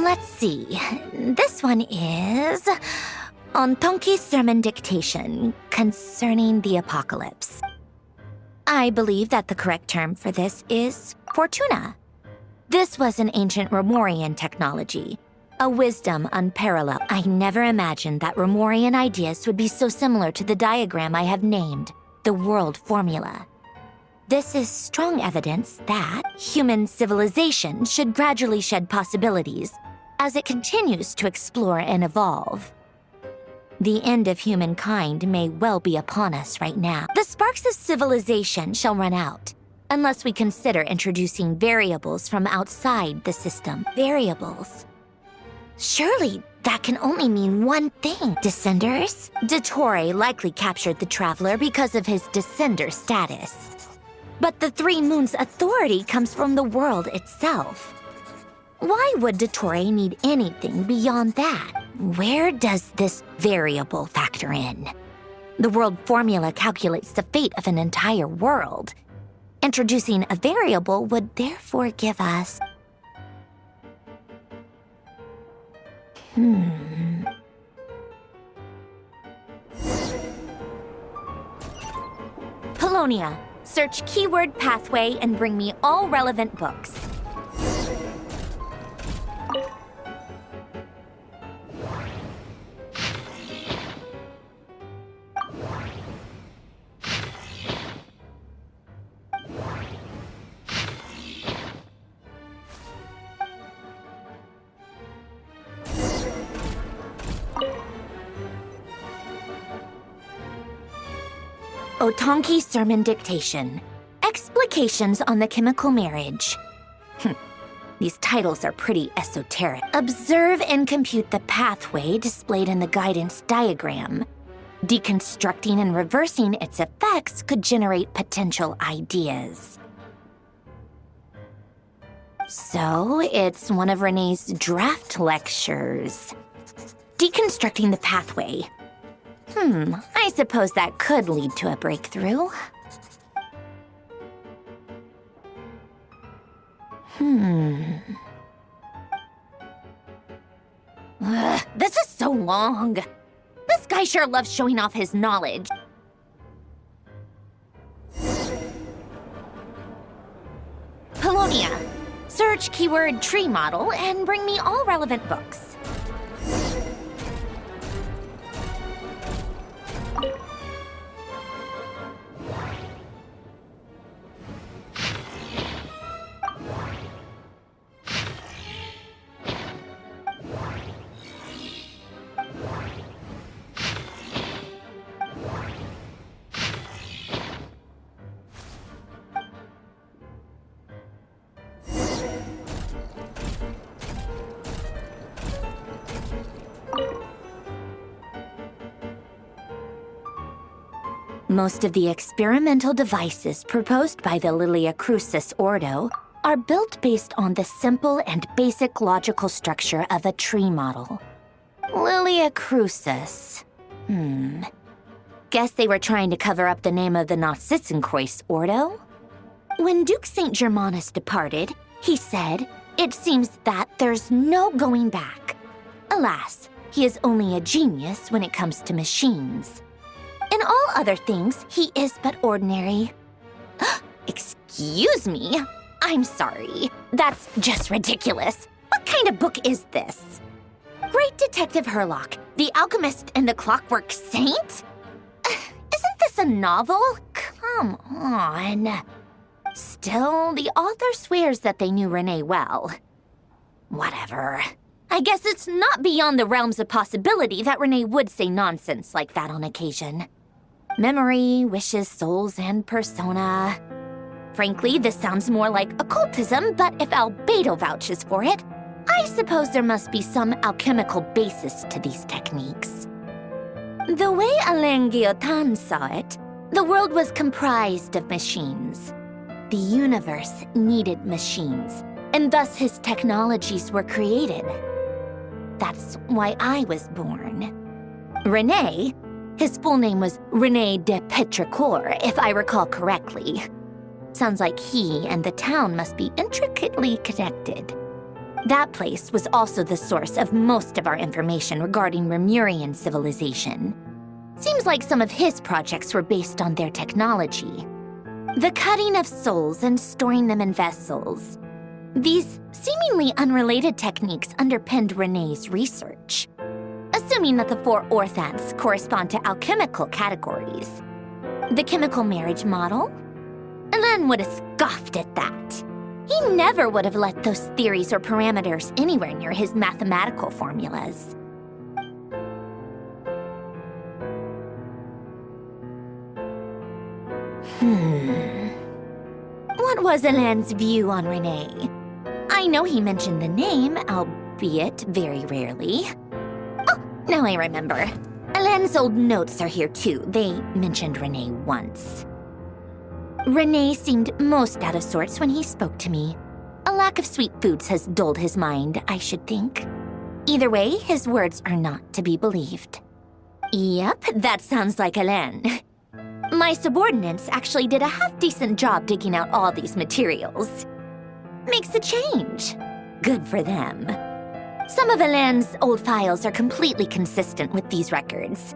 Let's see. This one is on Tonki's sermon dictation concerning the apocalypse. I believe that the correct term for this is Fortuna. This was an ancient Romorian technology, a wisdom unparalleled. I never imagined that Romorian ideas would be so similar to the diagram I have named, the world formula. This is strong evidence that human civilization should gradually shed possibilities as it continues to explore and evolve. The end of humankind may well be upon us right now. The sparks of civilization shall run out, unless we consider introducing variables from outside the system. Variables? Surely that can only mean one thing. Descenders? Dottore likely captured the Traveler because of his descender status. But the Three Moons' authority comes from the world itself. Why would Dottore need anything beyond that? Where does this variable factor in? The world formula calculates the fate of an entire world. Introducing a variable would therefore give us... Polonia, search keyword pathway and bring me all relevant books. Otonki Sermon Dictation. Explications on the Chemical Marriage. These titles are pretty esoteric. Observe and compute the pathway displayed in the guidance diagram. Deconstructing and reversing its effects could generate potential ideas. So, it's one of Renee's draft lectures. Deconstructing the pathway. I suppose that could lead to a breakthrough. This is so long. This guy sure loves showing off his knowledge. Polonia, search keyword tree model and bring me all relevant books. Most of the experimental devices proposed by the Lilia Crucis Ordo are built based on the simple and basic logical structure of a tree model. Lilia Crucis. Guess they were trying to cover up the name of the Narcissenkreuz Ordo? When Duke St. Germanus departed, he said, "It seems that there's no going back." Alas, he is only a genius when it comes to machines. In all other things, he is but ordinary. Excuse me? I'm sorry. That's just ridiculous. What kind of book is this? Great Detective Herlock, The Alchemist and the Clockwork Saint? Isn't this a novel? Come on. Still, the author swears that they knew Renee well. Whatever. I guess it's not beyond the realms of possibility that Renee would say nonsense like that on occasion. Memory, wishes, souls, and persona. Frankly, this sounds more like occultism, but if Albedo vouches for it, I suppose there must be some alchemical basis to these techniques. The way Alain Guillotin saw it, the world was comprised of machines. The universe needed machines, and thus his technologies were created. That's why I was born. René, his full name was René de Petrichor, if I recall correctly. Sounds like he and the town must be intricately connected. That place was also the source of most of our information regarding Remurian civilization. Seems like some of his projects were based on their technology. The cutting of souls and storing them in vessels. These seemingly unrelated techniques underpinned Renee's research. Assuming that the 4 orthants correspond to alchemical categories. The chemical marriage model? Alan would have scoffed at that. He never would have let those theories or parameters anywhere near his mathematical formulas. What was Alan's view on Renee? I know he mentioned the name, albeit very rarely. Oh, now I remember. Alan's old notes are here too. They mentioned Renee once. Renee seemed most out of sorts when he spoke to me. A lack of sweet foods has dulled his mind, I should think. Either way, his words are not to be believed. Yep, that sounds like Alan. My subordinates actually did a half-decent job digging out all these materials. Makes a change. Good for them. Some of Alan's old files are completely consistent with these records.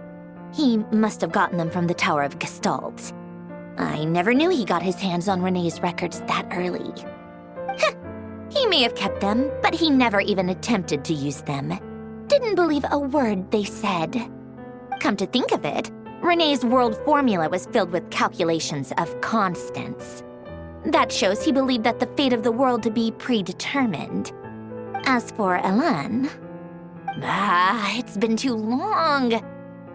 He must have gotten them from the Tower of Gestalt. I never knew he got his hands on Renee's records that early. He may have kept them, but he never even attempted to use them. Didn't believe a word they said. Come to think of it, Renee's world formula was filled with calculations of constants. That shows he believed that the fate of the world to be predetermined. As for Alan... it's been too long.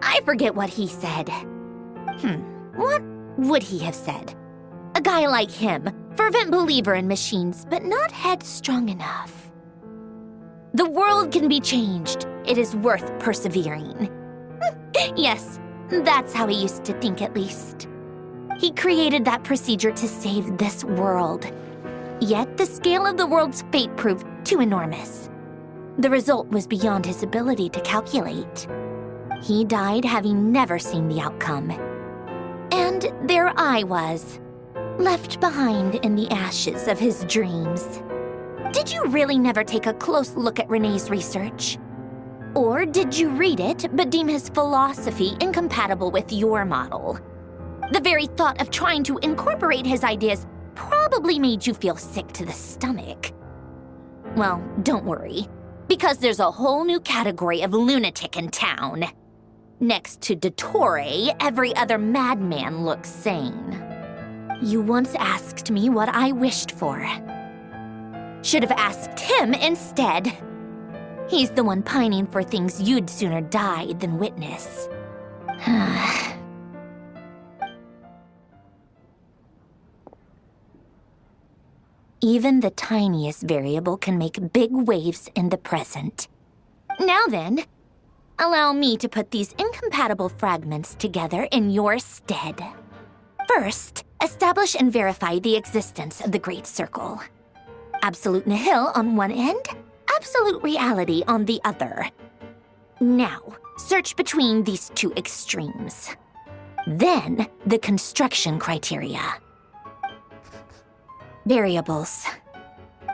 I forget what he said. What would he have said? A guy like him, fervent believer in machines, but not headstrong enough. The world can be changed. It is worth persevering. Yes, that's how he used to think at least. He created that procedure to save this world. Yet the scale of the world's fate proved too enormous. The result was beyond his ability to calculate. He died having never seen the outcome. And there I was, left behind in the ashes of his dreams. Did you really never take a close look at Renee's research? Or did you read it but deem his philosophy incompatible with your model? The very thought of trying to incorporate his ideas probably made you feel sick to the stomach. Well, don't worry, because there's a whole new category of lunatic in town. Next to Dottore, every other madman looks sane. You once asked me what I wished for. Should have asked him instead. He's the one pining for things you'd sooner die than witness. Even the tiniest variable can make big waves in the present. Now then, allow me to put these incompatible fragments together in your stead. First, establish and verify the existence of the Great Circle. Absolute nihil on one end, absolute reality on the other. Now, search between these two extremes. Then, the construction criteria. Variables.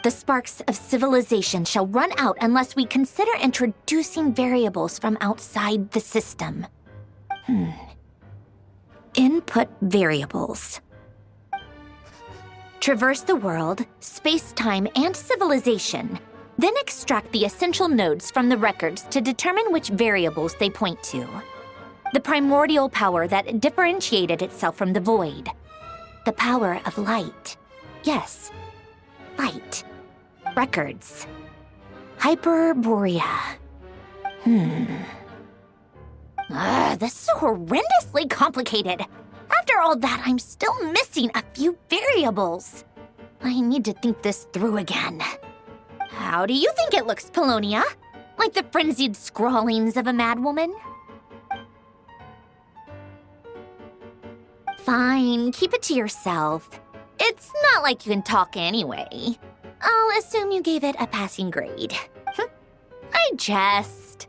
The sparks of civilization shall run out unless we consider introducing variables from outside the system. Input variables. Traverse the world, space-time, and civilization, then extract the essential nodes from the records to determine which variables they point to. The primordial power that differentiated itself from the void. The power of light. Yes, light. Records. Hyperborea. This is horrendously complicated. After all that, I'm still missing a few variables. I need to think this through again. How do you think it looks, Polonia? Like the frenzied scrawlings of a madwoman? Fine, keep it to yourself. It's not like you can talk anyway. I'll assume you gave it a passing grade. I jest.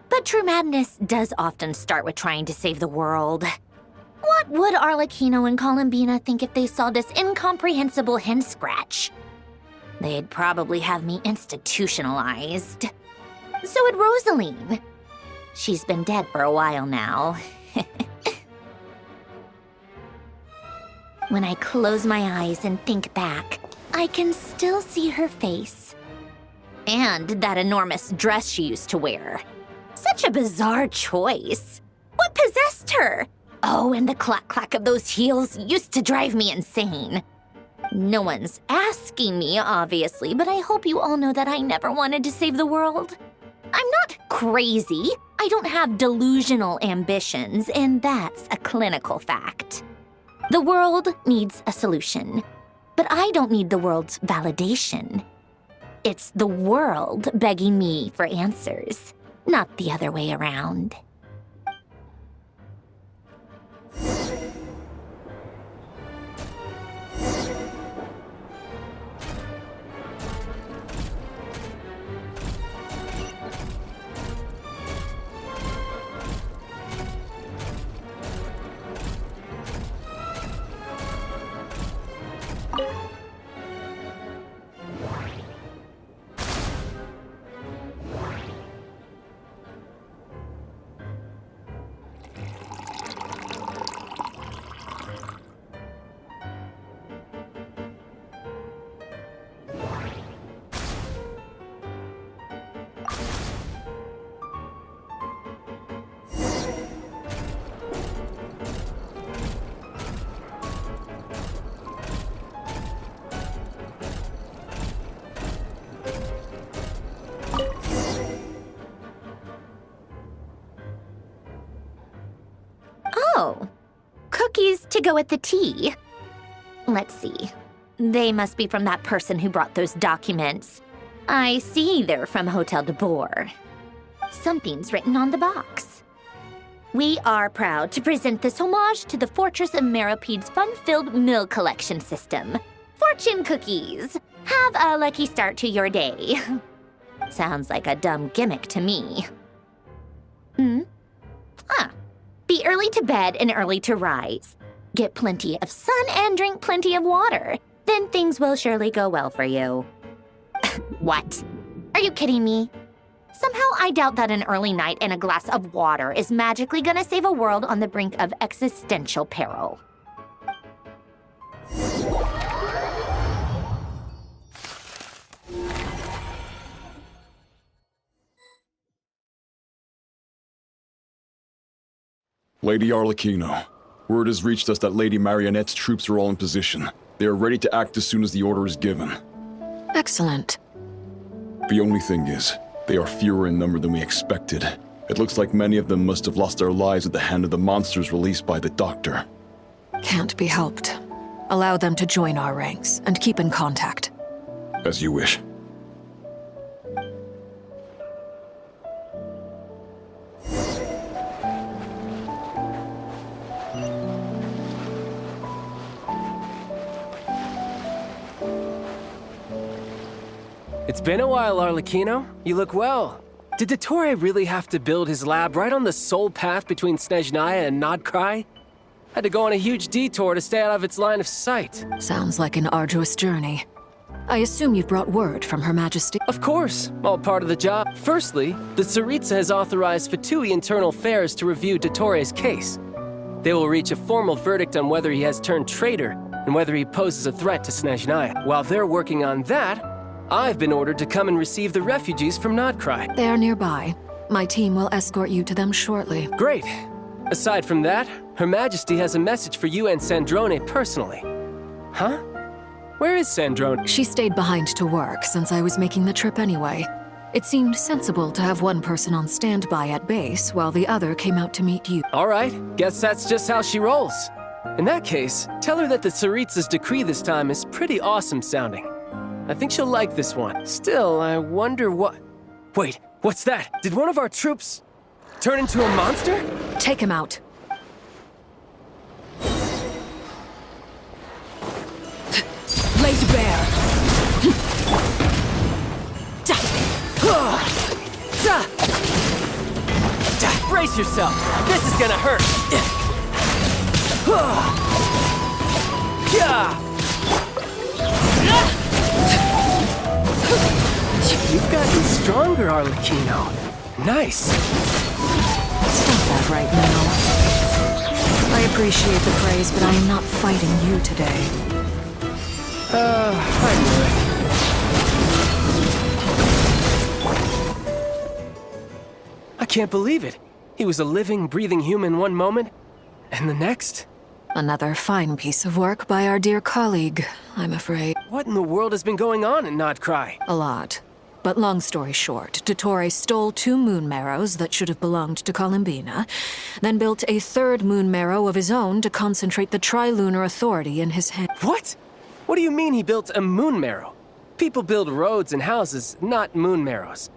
But true madness does often start with trying to save the world. What would Arlecchino and Columbina think if they saw this incomprehensible hen scratch? They'd probably have me institutionalized. So would Rosaline. She's been dead for a while now. When I close my eyes and think back, I can still see her face. And that enormous dress she used to wear. Such a bizarre choice. What possessed her? Oh, and the clack-clack of those heels used to drive me insane. No one's asking me, obviously, but I hope you all know that I never wanted to save the world. I'm not crazy. I don't have delusional ambitions, and that's a clinical fact. The world needs a solution, but I don't need the world's validation. It's the world begging me for answers, not the other way around. Oh, cookies to go with the tea. Let's see. They must be from that person who brought those documents. I see they're from Hotel de Boer. Something's written on the box. We are proud to present this homage to the Fortress of Meropede's fun-filled mill collection system. Fortune cookies. Have a lucky start to your day. Sounds like a dumb gimmick to me. Be early to bed and early to rise. Get plenty of sun and drink plenty of water. Then things will surely go well for you. What? Are you kidding me? Somehow I doubt that an early night and a glass of water is magically gonna save a world on the brink of existential peril. Lady Arlecchino, word has reached us that Lady Marionette's troops are all in position. They are ready to act as soon as the order is given. Excellent. The only thing is, they are fewer in number than we expected. It looks like many of them must have lost their lives at the hand of the monsters released by the Doctor. Can't be helped. Allow them to join our ranks and keep in contact. As you wish. It's been a while, Arlecchino. You look well. Did Dottore really have to build his lab right on the sole path between Snezhnaya and Nodkrai? Had to go on a huge detour to stay out of its line of sight. Sounds like an arduous journey. I assume you've brought word from Her Majesty? Of course, all part of the job. Firstly, the Tsaritsa has authorized Fatui Internal Affairs to review Dottore's case. They will reach a formal verdict on whether he has turned traitor and whether he poses a threat to Snezhnaya. While they're working on that, I've been ordered to come and receive the refugees from Nodkrai. They are nearby. My team will escort you to them shortly. Great. Aside from that, Her Majesty has a message for you and Sandrone personally. Huh? Where is Sandrone? She stayed behind to work since I was making the trip anyway. It seemed sensible to have one person on standby at base while the other came out to meet you. All right, guess that's just how she rolls. In that case, tell her that the Tsaritsa's decree this time is pretty awesome sounding. I think she'll like this one. Still, I wonder what... Wait, what's that? Did one of our troops turn into a monster? Take him out. Laid bare. Brace yourself. This is gonna hurt. stronger, Arlecchino. Nice. Stop that right now. I appreciate the praise, but I am not fighting you today. I knew it. I can't believe it. He was a living, breathing human one moment, and the next... Another fine piece of work by our dear colleague, I'm afraid. What in the world has been going on in Nodcry? A lot. But long story short, Dottore stole 2 moon marrows that should have belonged to Columbina, then built a 3rd moon marrow of his own to concentrate the Trilunar Authority in his hand. What? What do you mean he built a moon marrow? People build roads and houses, not moon marrows.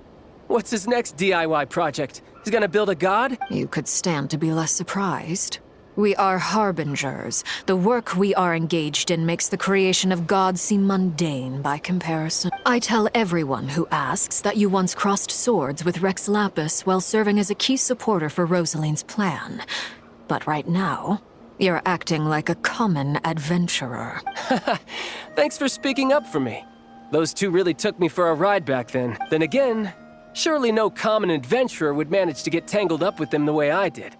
What's his next DIY project? He's gonna build a god? You could stand to be less surprised. We are harbingers. The work we are engaged in makes the creation of gods seem mundane by comparison. I tell everyone who asks that you once crossed swords with Rex Lapis while serving as a key supporter for Rosaline's plan. But right now, you're acting like a common adventurer. Thanks for speaking up for me. Those 2 really took me for a ride back then. Then again, surely no common adventurer would manage to get tangled up with them the way I did.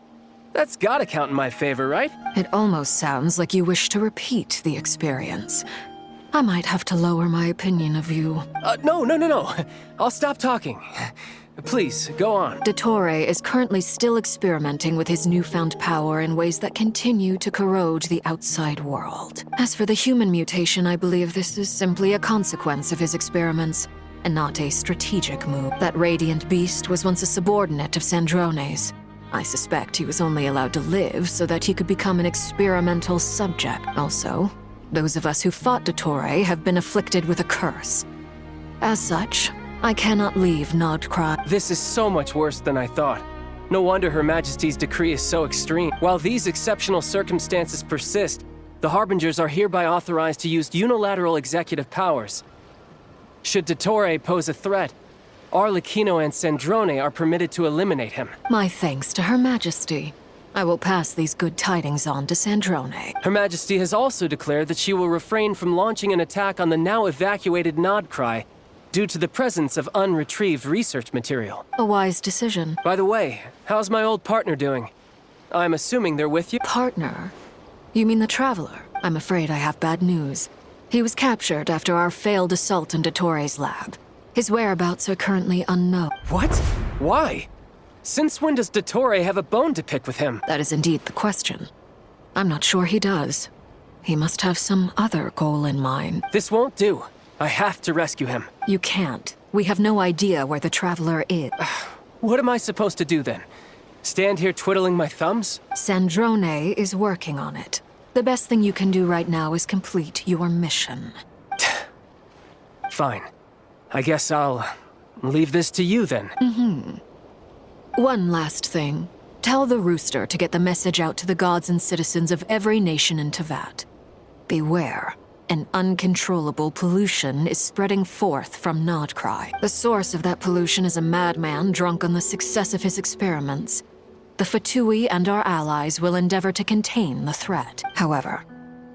That's gotta count in my favor, right? It almost sounds like you wish to repeat the experience. I might have to lower my opinion of you. No. I'll stop talking. Please, go on. Dottore is currently still experimenting with his newfound power in ways that continue to corrode the outside world. As for the human mutation, I believe this is simply a consequence of his experiments, and not a strategic move. That radiant beast was once a subordinate of Sandrone's. I suspect he was only allowed to live so that he could become an experimental subject. Also, those of us who fought Dottore have been afflicted with a curse. As such, I cannot leave Nodcry. This is so much worse than I thought. No wonder Her Majesty's decree is so extreme. While these exceptional circumstances persist, the Harbingers are hereby authorized to use unilateral executive powers. Should Dottore pose a threat, Arlecchino and Sandrone are permitted to eliminate him. My thanks to Her Majesty. I will pass these good tidings on to Sandrone. Her Majesty has also declared that she will refrain from launching an attack on the now evacuated Nodcry due to the presence of unretrieved research material. A wise decision. By the way, how's my old partner doing? I'm assuming they're with you? Partner? You mean the Traveler? I'm afraid I have bad news. He was captured after our failed assault in Dottore's lab. His whereabouts are currently unknown. What? Why? Since when does Dottore have a bone to pick with him? That is indeed the question. I'm not sure he does. He must have some other goal in mind. This won't do. I have to rescue him. You can't. We have no idea where the Traveler is. What am I supposed to do then? Stand here twiddling my thumbs? Sandrone is working on it. The best thing you can do right now is complete your mission. Fine. I guess I'll leave this to you then. One last thing. Tell the Rooster to get the message out to the gods and citizens of every nation in Tevat. Beware. An uncontrollable pollution is spreading forth from Nodcry. The source of that pollution is a madman drunk on the success of his experiments. The Fatui and our allies will endeavor to contain the threat. However,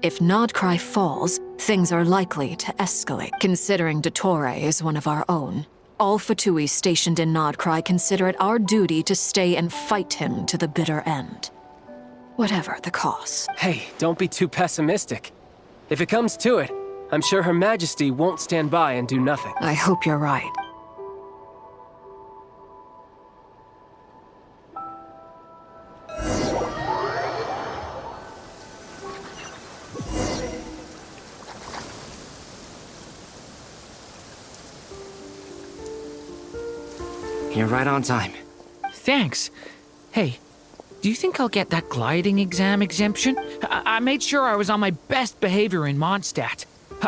if Nodcry falls, things are likely to escalate. Considering Dottore is one of our own, all Fatui stationed in Nodcry consider it our duty to stay and fight him to the bitter end. Whatever the cost. Hey, don't be too pessimistic. If it comes to it, I'm sure Her Majesty won't stand by and do nothing. I hope you're right. You're right on time. Thanks. Hey, do you think I'll get that gliding exam exemption? I made sure I was on my best behavior in Mondstadt.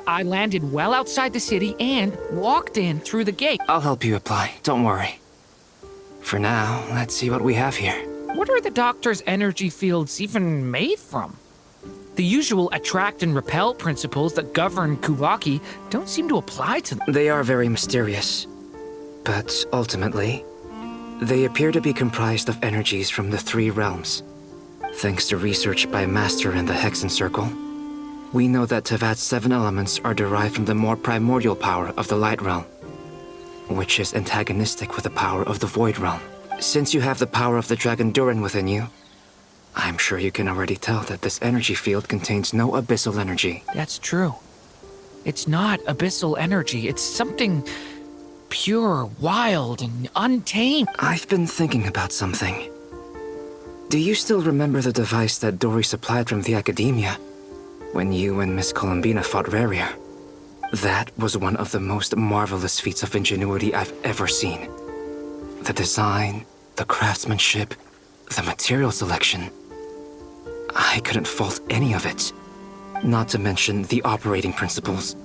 I landed well outside the city and walked in through the gate. I'll help you apply, don't worry. For now, let's see what we have here. What are the doctor's energy fields even made from? The usual attract and repel principles that govern Kuvaki don't seem to apply to them. They are very mysterious. But ultimately, they appear to be comprised of energies from the 3 realms. Thanks to research by Master in the Hexen Circle, we know that Tevat's 7 elements are derived from the more primordial power of the Light Realm. which is antagonistic with the power of the Void Realm. Since you have the power of the Dragon Durin within you, I'm sure you can already tell that this energy field contains no abyssal energy. That's true. It's not abyssal energy. It's something pure, wild, and untamed. I've been thinking about something. Do you still remember the device that Dory supplied from the Academia when you and Miss Columbina fought Rarier? That was one of the most marvelous feats of ingenuity I've ever seen. The design, the craftsmanship, the material selection. I couldn't fault any of it. Not to mention the operating principles.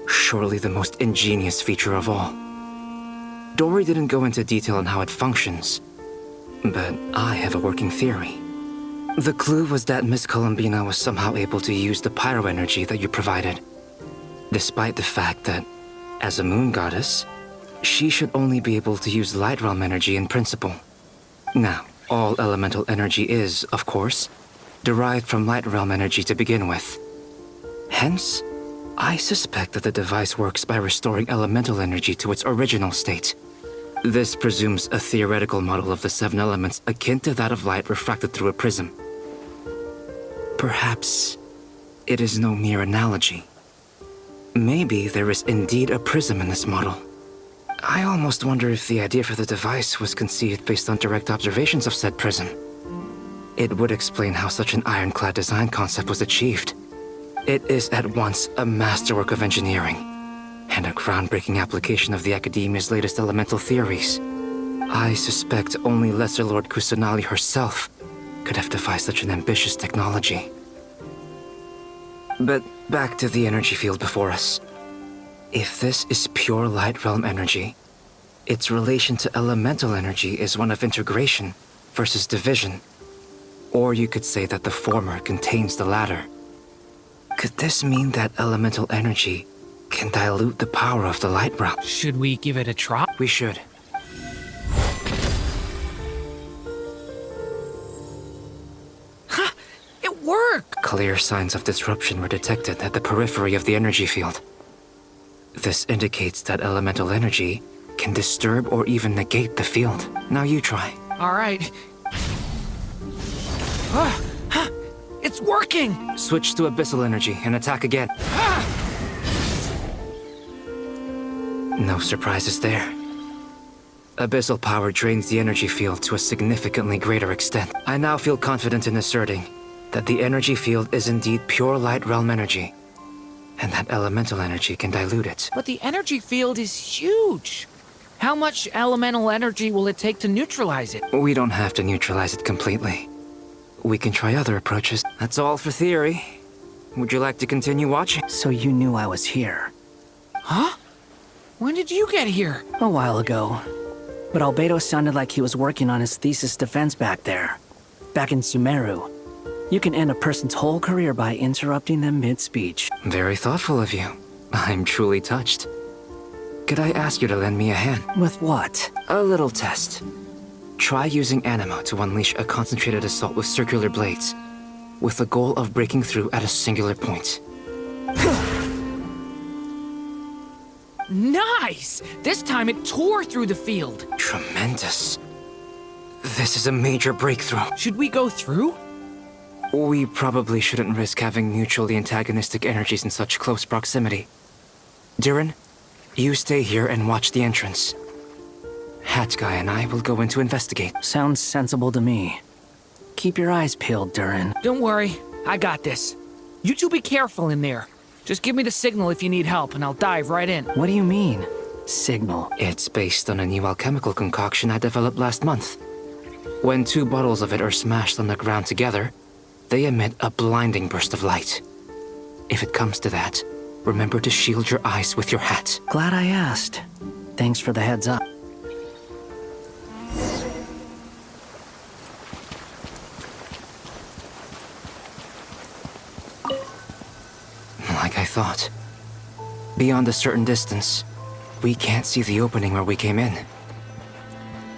Surely the most ingenious feature of all. Dory didn't go into detail on how it functions, but I have a working theory. The clue was that Miss Columbina was somehow able to use the pyro energy that you provided, despite the fact that, as a moon goddess, she should only be able to use light realm energy in principle. Now, all elemental energy is, of course, derived from light realm energy to begin with. Hence, I suspect that the device works by restoring elemental energy to its original state. This presumes a theoretical model of the 7 elements akin to that of light refracted through a prism. Perhaps it is no mere analogy. Maybe there is indeed a prism in this model. I almost wonder if the idea for the device was conceived based on direct observations of said prism. It would explain how such an ironclad design concept was achieved. It is at once a masterwork of engineering and a groundbreaking application of the Academia's latest elemental theories. I suspect only Lesser Lord Kusanali herself could have devised such an ambitious technology. But back to the energy field before us. If this is pure light realm energy, its relation to elemental energy is one of integration versus division. Or you could say that the former contains the latter. Could this mean that elemental energy can dilute the power of the light realm? Should we give it a try? We should. Ha! It worked! Clear signs of disruption were detected at the periphery of the energy field. This indicates that elemental energy can disturb or even negate the field. Now you try. All right. It's working! Switch to abyssal energy and attack again. No surprises there. Abyssal power drains the energy field to a significantly greater extent. I now feel confident in asserting that the energy field is indeed pure light realm energy, and that elemental energy can dilute it. But the energy field is huge. How much elemental energy will it take to neutralize it? We don't have to neutralize it completely. We can try other approaches. That's all for theory. Would you like to continue watching? So you knew I was here. Huh? When did you get here? A while ago. But Albedo sounded like he was working on his thesis defense back there. Back in Sumeru. You can end a person's whole career by interrupting them mid-speech. Very thoughtful of you. I'm truly touched. Could I ask you to lend me a hand? With what? A little test. Try using Anima to unleash a concentrated assault with circular blades, with the goal of breaking through at a singular point. Nice! This time it tore through the field. Tremendous. This is a major breakthrough. Should we go through? We probably shouldn't risk having mutually antagonistic energies in such close proximity. Durin, you stay here and watch the entrance. Hat Guy and I will go in to investigate. Sounds sensible to me. Keep your eyes peeled, Durin. Don't worry, I got this. You two be careful in there. Just give me the signal if you need help, and I'll dive right in. What do you mean, signal? It's based on a new alchemical concoction I developed last month. When 2 bottles of it are smashed on the ground together, they emit a blinding burst of light. If it comes to that, remember to shield your eyes with your hat. Glad I asked. Thanks for the heads up. Like I thought. Beyond a certain distance, we can't see the opening where we came in.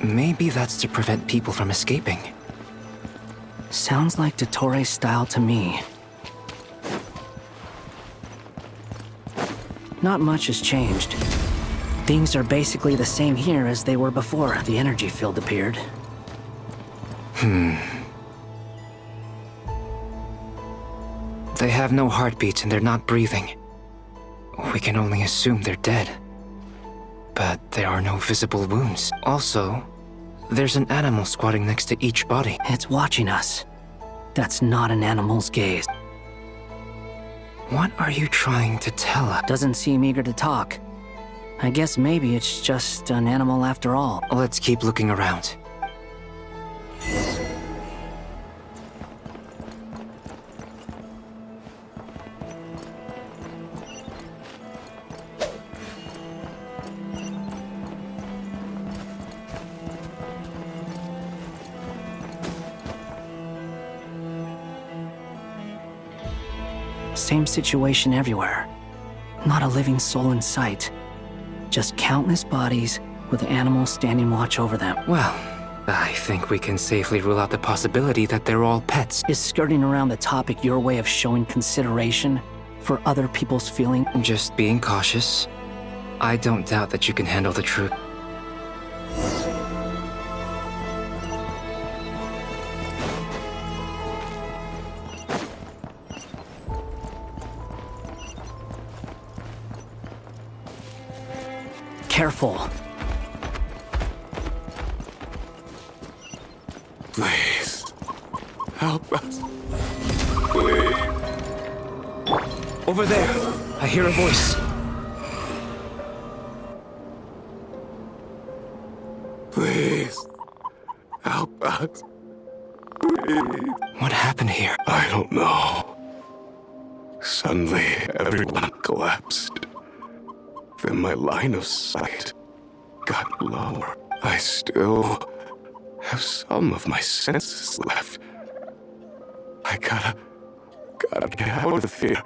Maybe that's to prevent people from escaping. Sounds like Dottore style to me. Not much has changed. Things are basically the same here as they were before the energy field appeared. They have no heartbeats and they're not breathing. We can only assume they're dead. But there are no visible wounds. Also, there's an animal squatting next to each body. It's watching us. That's not an animal's gaze. What are you trying to tell us? Doesn't seem eager to talk. I guess maybe it's just an animal after all. Let's keep looking around. Same situation everywhere. Not a living soul in sight. Just countless bodies with animals standing watch over them. Well, I think we can safely rule out the possibility that they're all pets. Is skirting around the topic your way of showing consideration for other people's feelings? Just being cautious. I don't doubt that you can handle the truth. Careful. Please. Help us. Please. Over there! I hear a voice. Please. Help us. Please. What happened here? I don't know. Suddenly, everyone collapsed. Then my line of sight got lower. I still have some of my senses left. I gotta get out of here.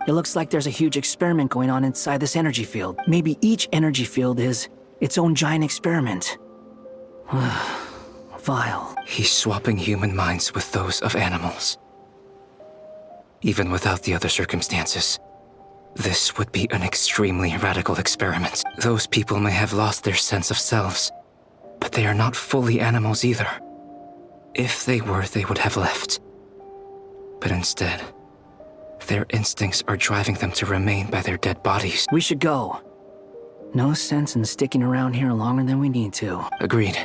It looks like there's a huge experiment going on inside this energy field. Maybe each energy field is its own giant experiment. Vile. He's swapping human minds with those of animals. Even without the other circumstances, this would be an extremely radical experiment. Those people may have lost their sense of selves, but they are not fully animals either. If they were, they would have left. But instead, their instincts are driving them to remain by their dead bodies. We should go. No sense in sticking around here longer than we need to. Agreed.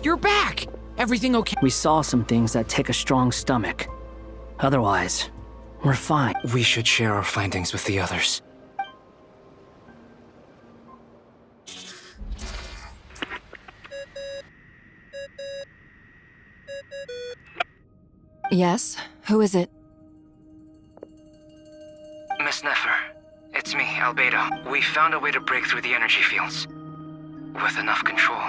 You're back! Everything okay? We saw some things that take a strong stomach. Otherwise, we're fine. We should share our findings with the others. Yes? Who is it? Miss Nefer, it's me, Albedo. We found a way to break through the energy fields. With enough control,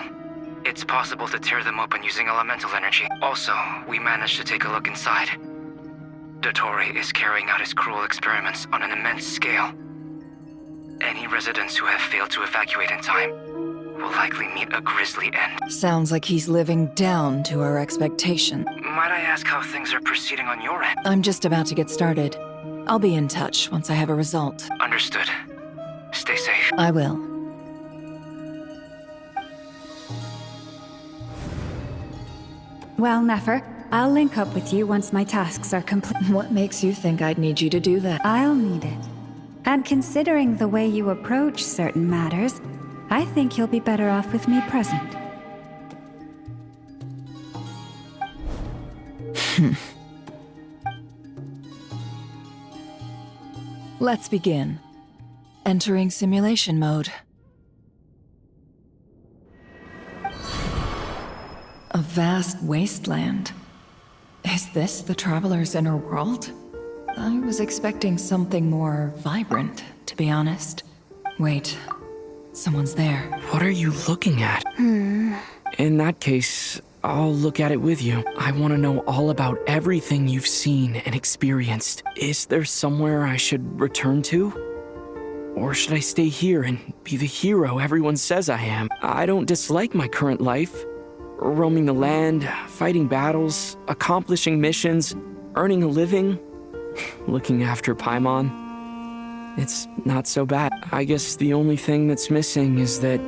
it's possible to tear them open using elemental energy. Also, we managed to take a look inside. Dottore is carrying out his cruel experiments on an immense scale. Any residents who have failed to evacuate in time will likely meet a grisly end. Sounds like he's living down to our expectation. Might I ask how things are proceeding on your end? I'm just about to get started. I'll be in touch once I have a result. Understood. Stay safe. I will. Well, Nefer, I'll link up with you once my tasks are complete. What makes you think I'd need you to do that? I'll need it. And considering the way you approach certain matters, I think you'll be better off with me present. Let's begin. Entering simulation mode. A vast wasteland. Is this the Traveler's inner world? I was expecting something more vibrant, to be honest. Wait, someone's there. What are you looking at? In that case, I'll look at it with you. I want to know all about everything you've seen and experienced. Is there somewhere I should return to? Or should I stay here and be the hero everyone says I am? I don't dislike my current life. Roaming the land, fighting battles, accomplishing missions, earning a living, looking after Paimon. It's not so bad. I guess the only thing that's missing is that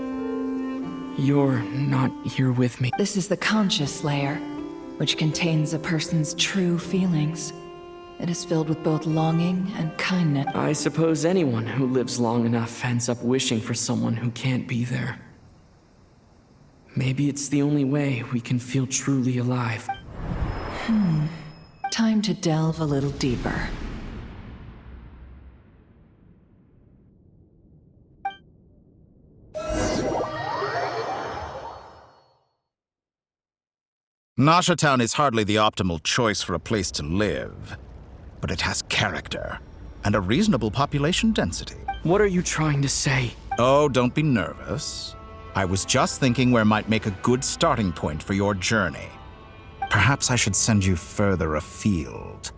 you're not here with me. This is the conscious layer, which contains a person's true feelings. It is filled with both longing and kindness. I suppose anyone who lives long enough ends up wishing for someone who can't be there. Maybe it's the only way we can feel truly alive. Time to delve a little deeper. Nasha Town is hardly the optimal choice for a place to live, but it has character and a reasonable population density. What are you trying to say? Oh, don't be nervous. I was just thinking where might make a good starting point for your journey. Perhaps I should send you further afield.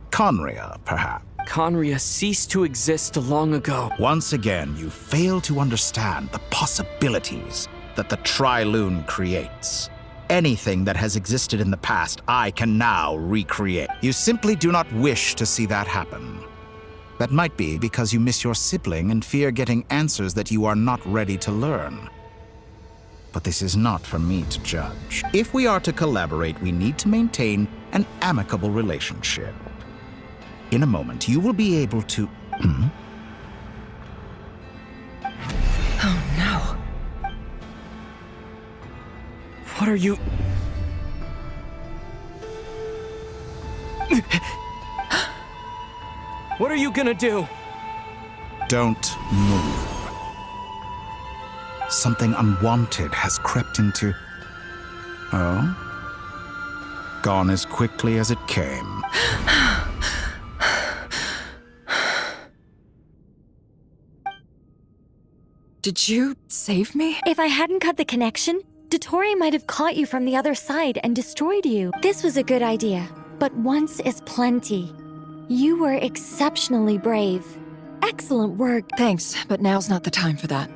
Conria, perhaps. Conria ceased to exist long ago. Once again, you fail to understand the possibilities that the Tri-Lune creates. Anything that has existed in the past, I can now recreate. You simply do not wish to see that happen. That might be because you miss your sibling and fear getting answers that you are not ready to learn. But this is not for me to judge. If we are to collaborate, we need to maintain an amicable relationship. In a moment, you will be able to... Oh no. What are you... What are you gonna do? Don't move. Something unwanted has crept into... Oh? Gone as quickly as it came. Did you save me? If I hadn't cut the connection, Dottore might have caught you from the other side and destroyed you. This was a good idea, but once is plenty. You were exceptionally brave. Excellent work. Thanks, but now's not the time for that.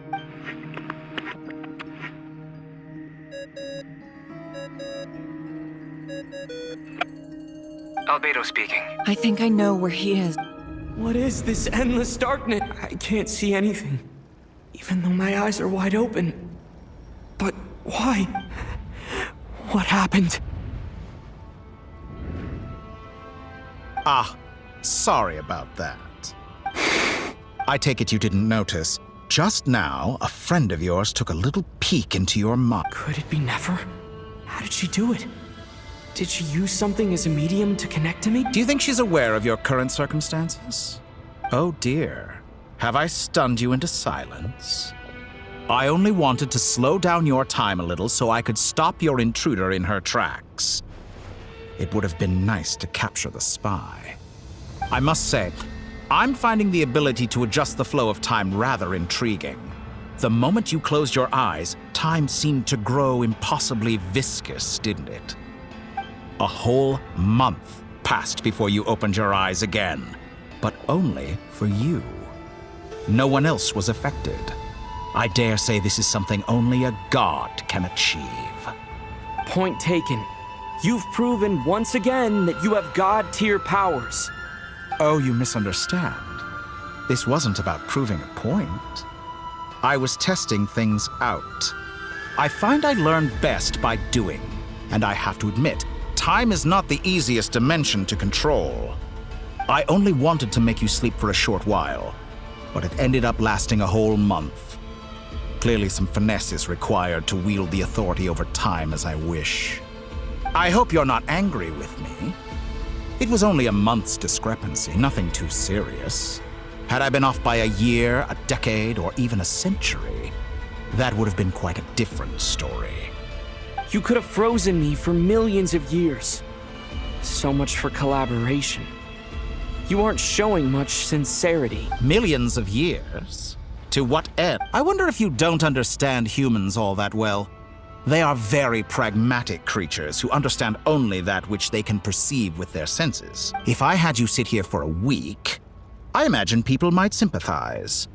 Albedo speaking. I think I know where he is. What is this endless darkness? I can't see anything, even though my eyes are wide open. But why? What happened? Ah, sorry about that. I take it you didn't notice. Just now, a friend of yours took a little peek into your mind. Could it be Nefer? How did she do it? Did she use something as a medium to connect to me? Do you think she's aware of your current circumstances? Oh dear. Have I stunned you into silence? I only wanted to slow down your time a little so I could stop your intruder in her tracks. It would have been nice to capture the spy. I must say, I'm finding the ability to adjust the flow of time rather intriguing. The moment you closed your eyes, time seemed to grow impossibly viscous, didn't it? A whole month passed before you opened your eyes again, but only for you. No one else was affected. I dare say this is something only a god can achieve. Point taken. You've proven once again that you have god-tier powers. Oh, you misunderstand. This wasn't about proving a point. I was testing things out. I find I learn best by doing, and I have to admit, time is not the easiest dimension to control. I only wanted to make you sleep for a short while, but it ended up lasting a whole month. Clearly some finesse is required to wield the authority over time as I wish. I hope you're not angry with me. It was only a month's discrepancy, nothing too serious. Had I been off by a year, a decade, or even a century, that would have been quite a different story. You could have frozen me for millions of years. So much for collaboration. You aren't showing much sincerity. Millions of years? To what end? I wonder if you don't understand humans all that well. They are very pragmatic creatures who understand only that which they can perceive with their senses. If I had you sit here for a week, I imagine people might sympathize.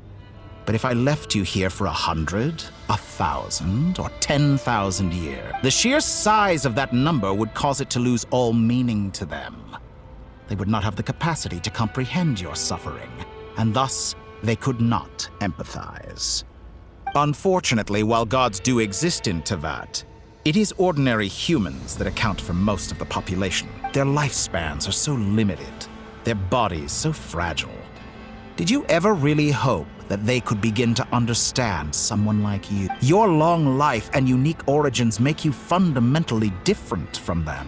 But if I left you here for 100, 1,000, or 10,000 years, the sheer size of that number would cause it to lose all meaning to them. They would not have the capacity to comprehend your suffering, and thus they could not empathize. Unfortunately, while gods do exist in Teyvat, it is ordinary humans that account for most of the population. Their lifespans are so limited, their bodies so fragile. Did you ever really hope that they could begin to understand someone like you? Your long life and unique origins make you fundamentally different from them.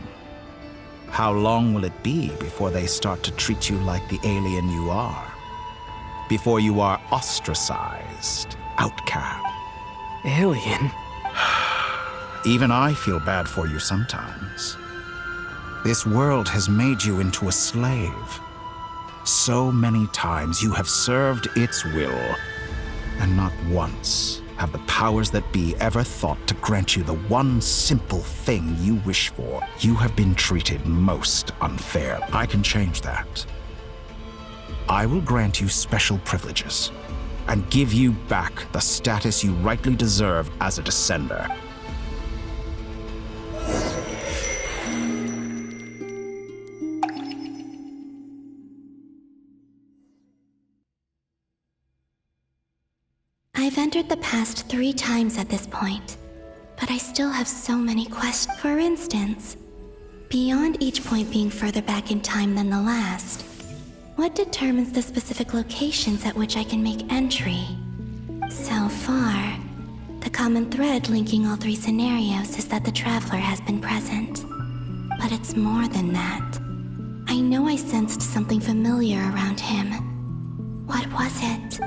How long will it be before they start to treat you like the alien you are? Before you are ostracized, outcast? Alien? Even I feel bad for you sometimes. This world has made you into a slave. So many times you have served its will, and not once have the powers that be ever thought to grant you the one simple thing you wish for. You have been treated most unfair. I can change that. I will grant you special privileges and give you back the status you rightly deserve as a descender. I've entered the past 3 times at this point, but I still have so many questions. For instance, beyond each point being further back in time than the last, what determines the specific locations at which I can make entry? So far, the common thread linking all 3 scenarios is that the Traveler has been present. But it's more than that. I know I sensed something familiar around him. What was it?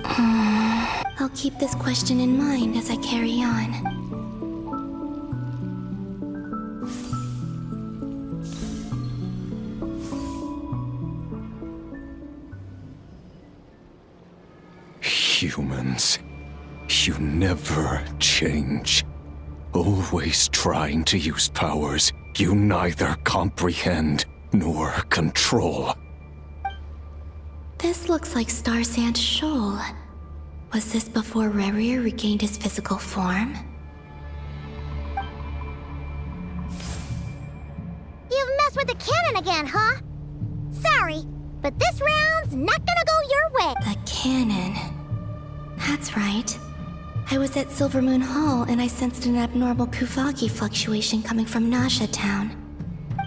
I'll keep this question in mind as I carry on. Humans, you never change. Always trying to use powers you neither comprehend nor control. This looks like Star Sand Shoal. Was this before Rerir regained his physical form? You've messed with the cannon again, huh? Sorry, but this round's not gonna go your way. The cannon. That's right. I was at Silvermoon Hall and I sensed an abnormal Kuvagi fluctuation coming from Nasha Town.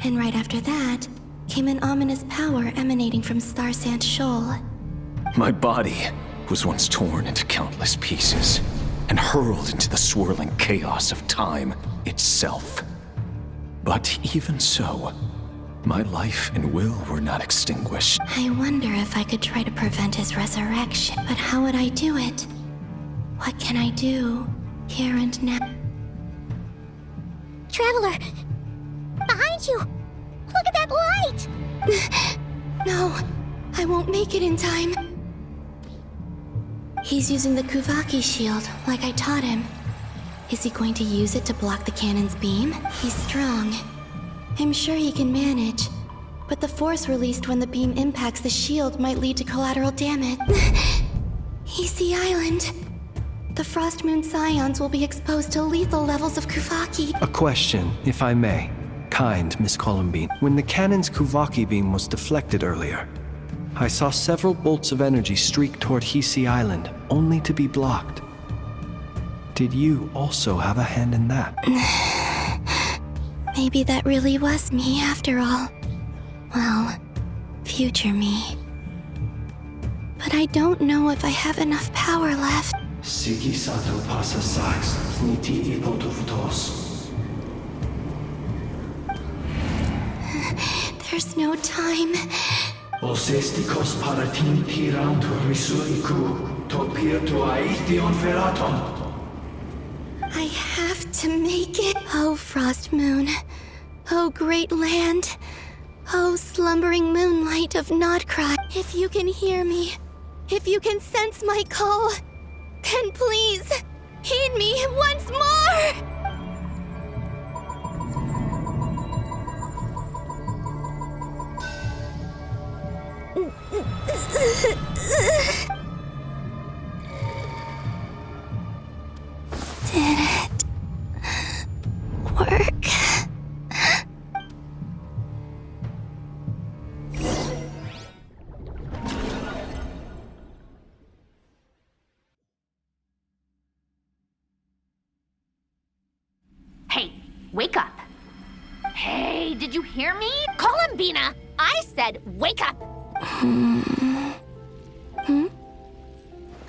And right after that, came an ominous power emanating from Star Sand Shoal. My body was once torn into countless pieces and hurled into the swirling chaos of time itself. But even so, my life and will were not extinguished. I wonder if I could try to prevent his resurrection. But how would I do it? What can I do, here and now? Traveler! Behind you! Look at that light! No, I won't make it in time. He's using the Kuvaki shield, like I taught him. Is he going to use it to block the cannon's beam? He's strong. I'm sure he can manage. But the force released when the beam impacts the shield might lead to collateral damage. Easy Island. The Frostmoon Scions will be exposed to lethal levels of Kuvaki. A question, if I may. Kind Miss Columbine. When the cannon's Kuvaki beam was deflected earlier, I saw several bolts of energy streak toward Hisi Island, only to be blocked. Did you also have a hand in that? Maybe that really was me after all. Well, future me. But I don't know if I have enough power left. Siki Sato Pasa Sax, Niti Ipotofutos. There's no time. Osestikos paratin tiran to risuiku, to pirto aithion feraton. I have to make it. Oh, Frost Moon. Oh, great land. Oh, slumbering moonlight of Nodcry, if you can hear me, if you can sense my call, then please heed me once more! Did it work? Hey, wake up. Hey, did you hear me? Columbina! I said wake up!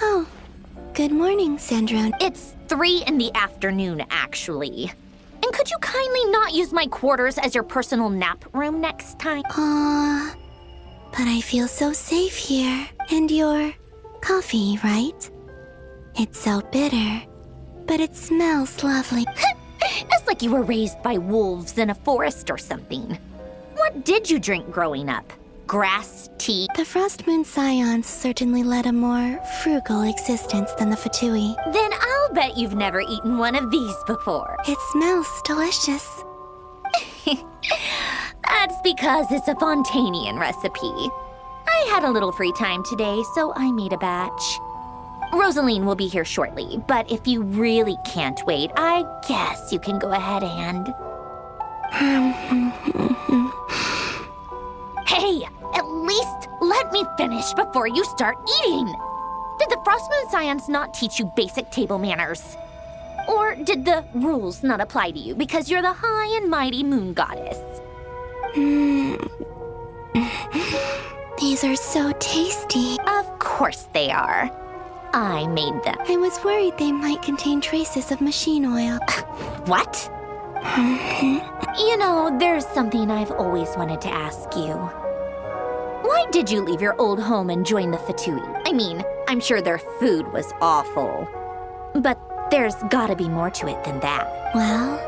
Oh, good morning, Sandrone. It's 3 in the afternoon, actually. And could you kindly not use my quarters as your personal nap room next time? But I feel so safe here. And your coffee, right? It's so bitter, but it smells lovely. It's like you were raised by wolves in a forest or something. What did you drink growing up? Grass, tea? The Frost Moon Scions certainly led a more frugal existence than the Fatui. Then I'll bet you've never eaten one of these before. It smells delicious. That's because it's a Fontanian recipe. I had a little free time today, so I made a batch. Rosaline will be here shortly, but if you really can't wait, I guess you can go ahead and... Hey, at least let me finish before you start eating! Did the Frost Moon Scions not teach you basic table manners? Or did the rules not apply to you because you're the high and mighty moon goddess? These are so tasty. Of course they are. I made them. I was worried they might contain traces of machine oil. What? You know, there's something I've always wanted to ask you. Why did you leave your old home and join the Fatui? I mean, I'm sure their food was awful. But there's gotta be more to it than that. Well,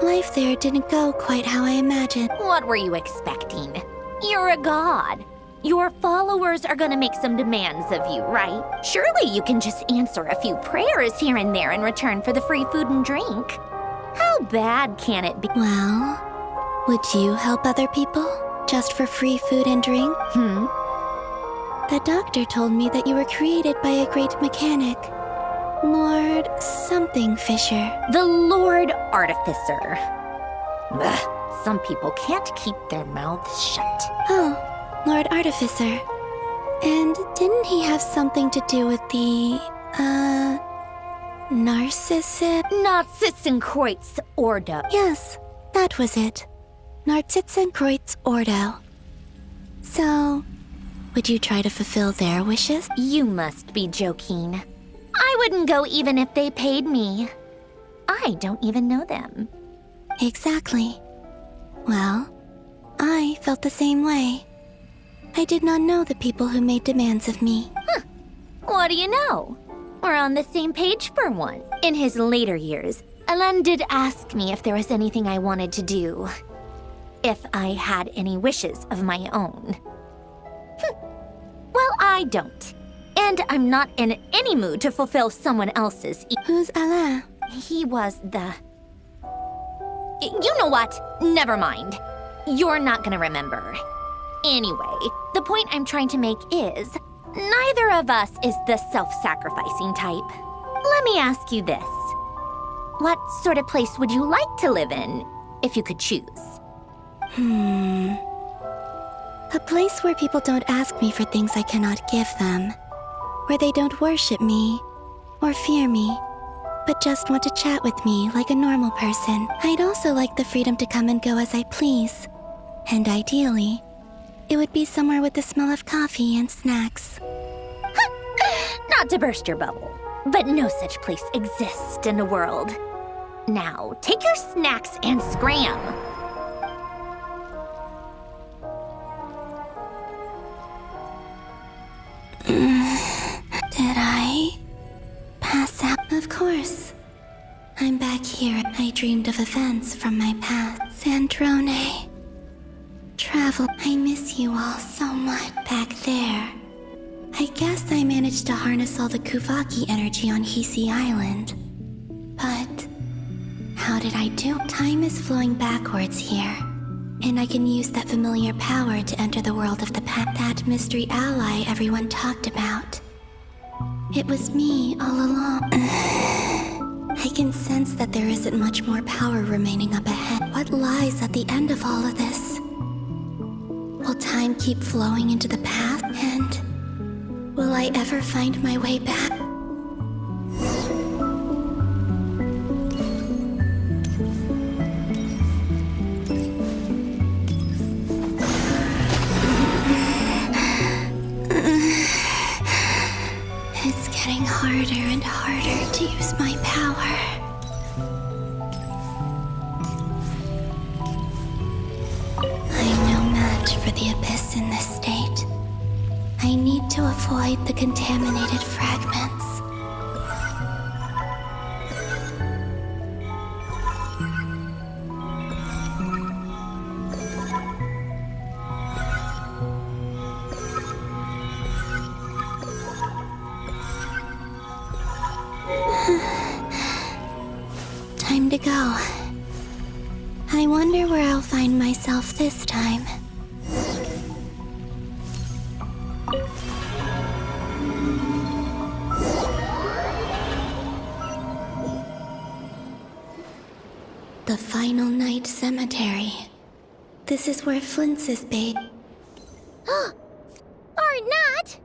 life there didn't go quite how I imagined. What were you expecting? You're a god. Your followers are gonna make some demands of you, right? Surely you can just answer a few prayers here and there in return for the free food and drink. How bad can it be? Well, would you help other people just for free food and drink? The doctor told me that you were created by a great mechanic, Lord something Fisher. The Lord Artificer. Ugh, some people can't keep their mouths shut. Oh, Lord Artificer. And didn't he have something to do with the, Narcissenkreuz Ordo. Yes, that was it. Narcissenkreuz Ordo. So, would you try to fulfill their wishes? You must be joking. I wouldn't go even if they paid me. I don't even know them. Exactly. Well, I felt the same way. I did not know the people who made demands of me. What do you know? We're on the same page for one. In his later years, Alan did ask me if there was anything I wanted to do. If I had any wishes of my own. Well, I don't. And I'm not in any mood to fulfill someone else's. Who's Alain? He was the... You know what? Never mind. You're not gonna remember. Anyway, the point I'm trying to make is, neither of us is the self-sacrificing type. Let me ask you this. What sort of place would you like to live in, if you could choose? A place where people don't ask me for things I cannot give them. Where they don't worship me, or fear me, but just want to chat with me like a normal person. I'd also like the freedom to come and go as I please. And ideally, it would be somewhere with the smell of coffee and snacks. Not to burst your bubble, but no such place exists in the world. Now, take your snacks and scram. Did I pass out? Of course. I'm back here. I dreamed of events from my past. Sandrone. travel. I miss you all so much back there. I guess I managed to harness all the Kuvaki energy on Hisi Island. But how did I do? Time is flowing backwards here. And I can use that familiar power to enter the world of the past. That mystery ally everyone talked about. It was me all along. I can sense that there isn't much more power remaining up ahead. What lies at the end of all of this? Will time keep flowing into the past? And will I ever find my way back? It's getting harder and harder to use my power. I'm no match for the Abyss in this state. I need to avoid the contaminated fragments. Time to go. I wonder where I'll find myself this time. The Final Night Cemetery. This is where Flint's is buried. Or not!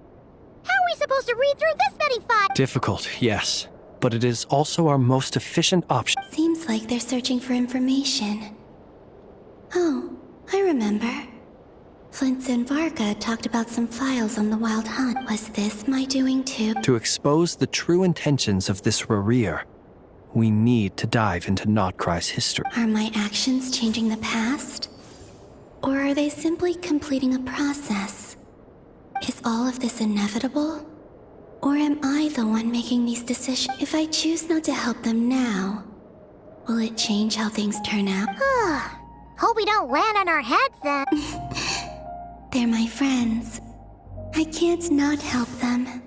How are we supposed to read through this many files? Difficult, yes. But it is also our most efficient option. Seems like they're searching for information. Oh, I remember. Flint's and Varga talked about some files on the Wild Hunt. Was this my doing too? To expose the true intentions of this Rarir, we need to dive into Notcry's history. Are my actions changing the past? Or are they simply completing a process? Is all of this inevitable? Or am I the one making these decisions? If I choose not to help them now, will it change how things turn out? Hope we don't land on our heads then. They're my friends. I can't not help them.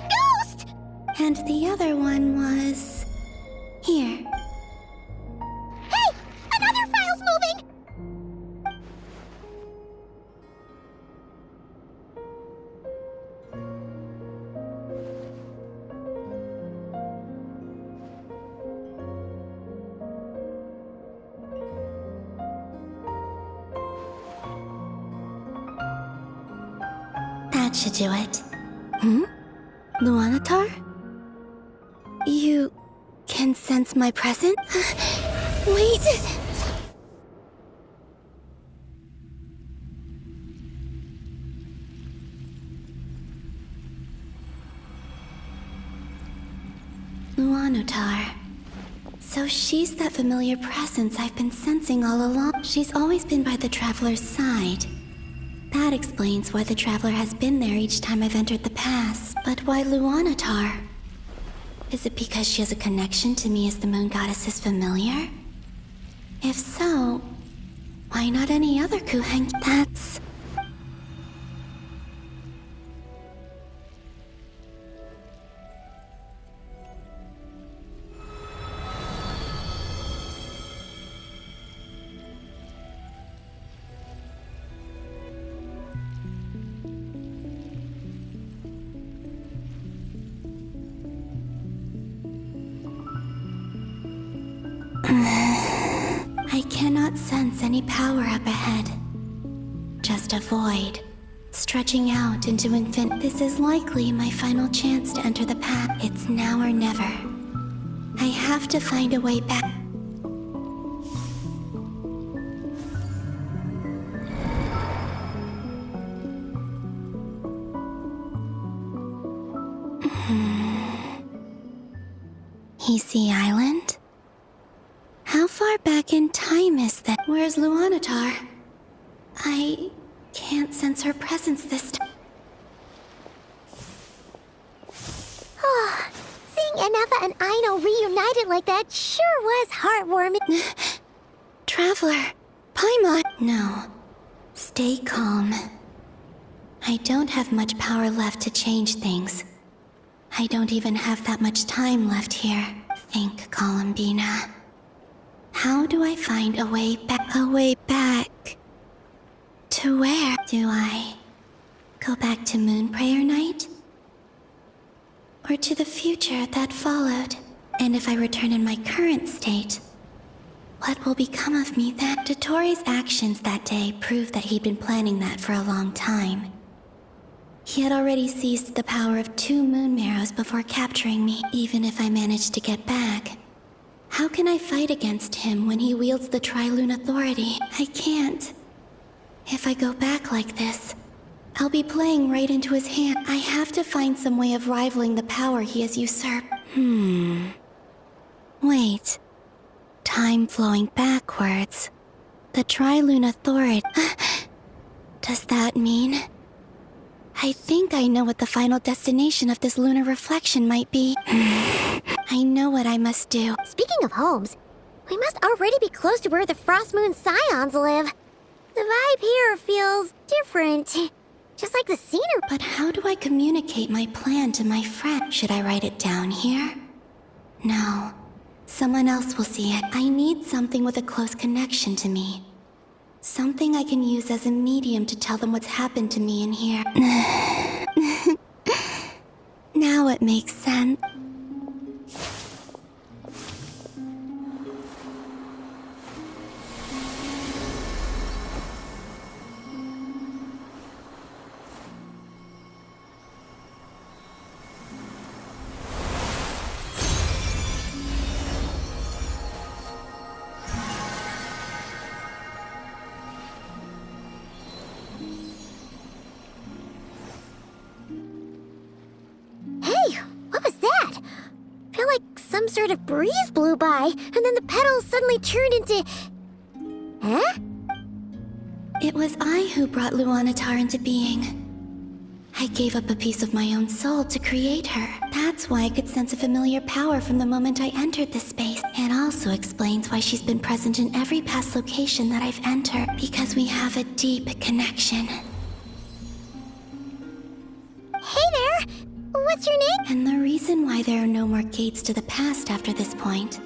Ghost! And the other one was... here. Hey! Another file's moving! That should do it. Luanatar? You can sense my presence? Wait! Luanatar. So she's that familiar presence I've been sensing all along. She's always been by the Traveler's side. That explains why the Traveler has been there each time I've entered the past. But why Luanatar? Is it because she has a connection to me as the Moon Goddess's familiar? If so, why not any other Kuheng? That's... I cannot sense any power up ahead. Just a void, stretching out into infinite. This is likely my final chance to enter the path. It's now or never. I have to find a way back. Hisi Island? How far back in time is that? Where's Luanatar? I can't sense her presence this time. Seeing Anafa and Aino reunited like that sure was heartwarming. Traveler, Paimon. No. Stay calm. I don't have much power left to change things. I don't even have that much time left here. Think, Columbina. How do I find a way back? A way back? To where? Do I go back to Moon Prayer Night? Or to the future that followed? And if I return in my current state, what will become of me then? Dottoro's actions that day proved that he'd been planning that for a long time. He had already seized the power of 2 moon marrows before capturing me. Even if I managed to get back, how can I fight against him when he wields the Tri-Lune Authority? I can't. If I go back like this, I'll be playing right into his hand. I have to find some way of rivaling the power he has usurped. Wait. Time flowing backwards. The Tri-Lune Authority. Does that mean... I think I know what the final destination of this lunar reflection might be. I know what I must do. Speaking of homes, we must already be close to where the Frost Moon Scions live. The vibe here feels different. Just like the scenery. But how do I communicate my plan to my friend? Should I write it down here? No. Someone else will see it. I need something with a close connection to me. Something I can use as a medium to tell them what's happened to me in here. Now it makes sense. Some sort of breeze blew by, and then the petals suddenly turned into... Huh? It was I who brought Luanatar into being. I gave up a piece of my own soul to create her. That's why I could sense a familiar power from the moment I entered this space. It also explains why she's been present in every past location that I've entered, because we have a deep connection. Hey there! What's your name? And the reason why there are no more gates to the past after this point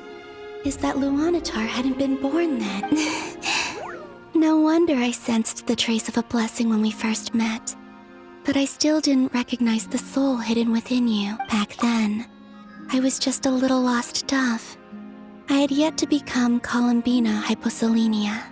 is that Luanatar hadn't been born then. No wonder I sensed the trace of a blessing when we first met. But I still didn't recognize the soul hidden within you. Back then, I was just a little lost dove. I had yet to become Columbina Hyposelenia.